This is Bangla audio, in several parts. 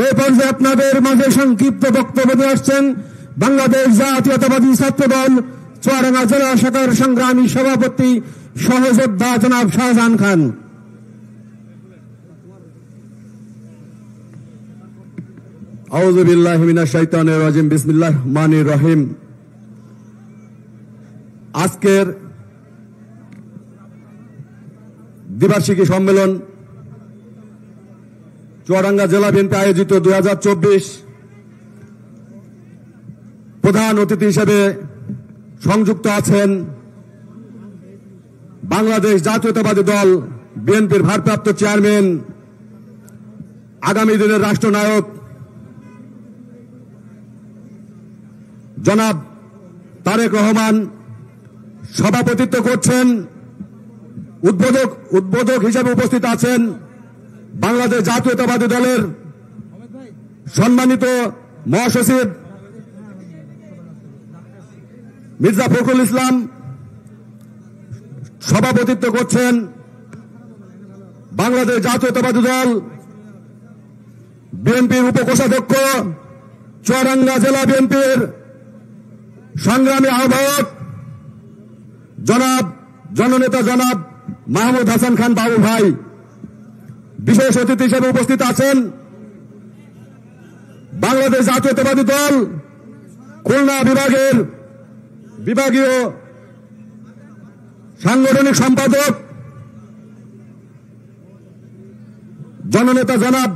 এই পর্যায়ে আপনাদের মাঝে সংক্ষিপ্ত বক্তব্য দিয়ে আসছেন বাংলাদেশ জাতীয়তাবাদী ছাত্রদল চুয়াডাঙ্গা জেলা শাখার সংগ্রামী সভাপতি সহযোদ্ধা জনাব শাহজাহান খান। আউযু বিল্লাহি মিনাশ শাইতানির রাজিম। বিসমিল্লাহির রহমানির রহিম। আজকের দ্বিবার্ষিকী সম্মেলন চুয়াডাঙ্গা জেলা বিএনপি আয়োজিত 2024 প্রধান অতিথি হিসেবে সংযুক্ত আছেন বাংলাদেশ জাতীয়তাবাদী দল বিএনপির ভারপ্রাপ্ত চেয়ারম্যান, আগামী দিনের রাষ্ট্রনায়ক জনাব তারেক রহমান। সভাপতিত্ব করছেন, উদ্বোধক হিসেবে উপস্থিত আছেন বাংলাদেশ জাতীয়তাবাদী দলের সম্মানিত মহাসচিব মির্জা ফখরুল ইসলাম। সভাপতিত্ব করছেন বাংলাদেশ জাতীয়তাবাদী দল বিএনপির উপকোষাধ্যক্ষ, চুয়াডাঙ্গা জেলা বিএনপির সংগ্রামী আহ্বায়ক জননেতা জনাব মাহমুদ হাসান খান বাবু ভাই। বিশেষ অতিথি হিসেবে উপস্থিত আছেন বাংলাদেশ জাতীয়তাবাদী দল খুলনা বিভাগের বিভাগীয় সাংগঠনিক সম্পাদক জননেতা জনাব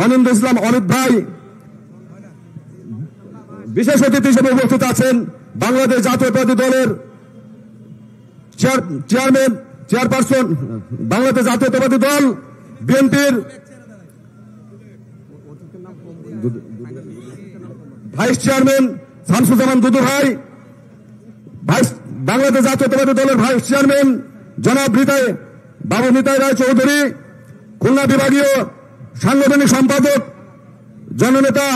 অনিন্দ্র ইসলাম অনিত ভাই। বিশেষ অতিথি হিসেবে উপস্থিত আছেন বাংলাদেশ জাতীয়তাবাদী দলের চেয়ারপারসন, বাংলাদেশ জাতীয়তাবাদী দল বিএনপির ভাইস চেয়ারম্যান শামসুজ্জামান দুদু ভাই, বাংলাদেশ জাতীয়তাবাদী দলের ভাইস চেয়ারম্যান জনাব বাবু নিতাই রায় চৌধুরী, খুলনা বিভাগীয় সাংগঠনিক সম্পাদক জননেতা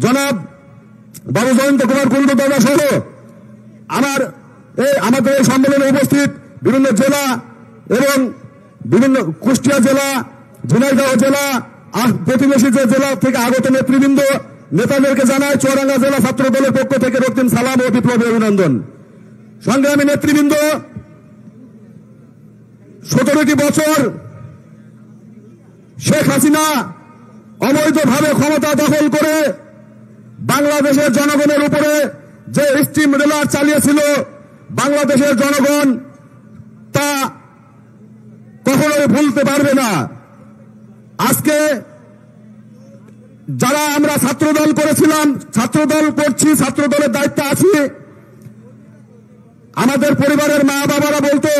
জনাব বাবু জয়ন্ত কুমার কুন্ডু দাদা সহ আমাদের এই সম্মেলনে উপস্থিত বিভিন্ন জেলা এবং বিভিন্ন কুষ্টিয়া জেলা, ঝিনাইদহ জেলা, প্রতিবেশী যে জেলা থেকে আগত নেতৃবৃন্দ, নেতাদেরকে জানায় চুয়াডাঙ্গা জেলা ছাত্র দলের পক্ষ থেকে রক্তিম সালাম ও বিপ্লবী অভিনন্দন। সংগ্রামী নেতৃবৃন্দ, 17টি বছর শেখ হাসিনা অবৈধভাবে ক্ষমতা দখল করে বাংলাদেশের জনগণের উপরে যে স্টিম রোলার চালিয়েছিল, বাংলাদেশের জনগণ তা কখনোই ভুলতে পারবে না। আজকে যারা আমরা ছাত্রদল করেছিলাম, ছাত্রদল করছি, ছাত্রদলের দায়িত্বে আছি, আমাদের পরিবারের মা বাবারা বলতো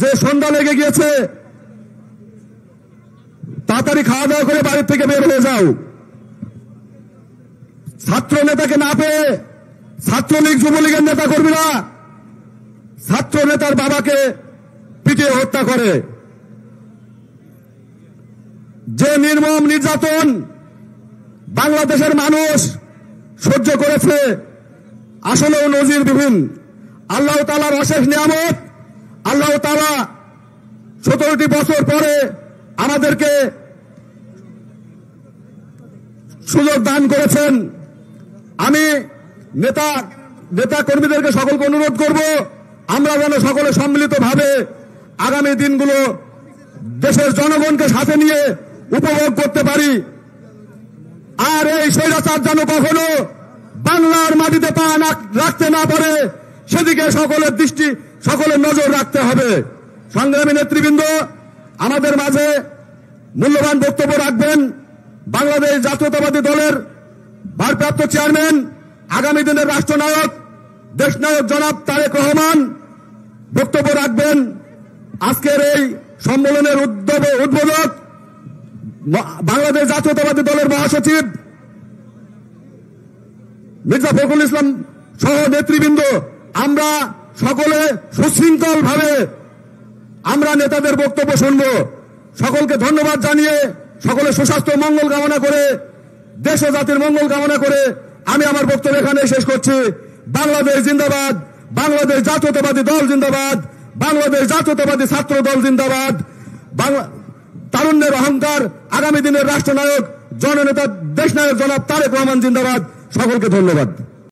যে সন্ধ্যা লেগে গিয়েছে, তাড়াতাড়ি খাওয়া দাওয়া করে বাড়ির থেকে বের হয়ে যাও। ছাত্র নেতাকে না পেয়ে ছাত্রলীগ যুবলীগের নেতা কর্মীরা ছাত্র নেতার বাবাকে পিটিয়ে হত্যা করে। যে নির্মম নির্যাতন বাংলাদেশের মানুষ সহ্য করেছে আসলেও নজিরবিহীন। আল্লাহ তাআলার অশেষ নিয়ামত, আল্লাহ তাআলা 17টি বছর পরে আমাদেরকে সুযোগ দান করেছেন। আমি নেতা কর্মীদেরকে সকলকে অনুরোধ করব, আমরা যেন সকলে সম্মিলিতভাবে আগামী দিনগুলো দেশের জনগণকে সাথে নিয়ে উপভোগ করতে পারি। আর এই স্বৈরাচার যেন কখনো বাংলার মাটিতে পা রাখতে না পারে, সেদিকে সকলের নজর রাখতে হবে। সংগ্রামী নেতৃবৃন্দ, আমাদের মাঝে মূল্যবান বক্তব্য রাখবেন বাংলাদেশ জাতীয়তাবাদী দলের ভারপ্রাপ্ত চেয়ারম্যান, আগামী দিনের রাষ্ট্রনায়ক, দেশনায়ক জনাব তারেক রহমান বক্তব্য রাখবেন। আজকের এই সম্মেলনের উদ্বোধক বাংলাদেশ জাতীয়তাবাদী দলের মহাসচিব মির্জা ফখরুল ইসলাম সহ নেতৃবৃন্দ, আমরা সকলে সুশৃঙ্খল ভাবে আমরা নেতাদের বক্তব্য শুনব। সকলকে ধন্যবাদ জানিয়ে, সকলে সুস্বাস্থ্য মঙ্গল কামনা করে, দেশ ও জাতির মঙ্গল কামনা করে আমি আমার বক্তব্য এখানে শেষ করছি। বাংলাদেশ জিন্দাবাদ, বাংলাদেশ জাতীয়তাবাদী দল জিন্দাবাদ, বাংলাদেশ জাতীয়তাবাদী ছাত্র দল জিন্দাবাদ। তারুণ্যের অহংকার, আগামী দিনের রাষ্ট্রনায়ক জননেতা দেশনায়ক জনাব তারেক রহমান জিন্দাবাদ। সকলকে ধন্যবাদ।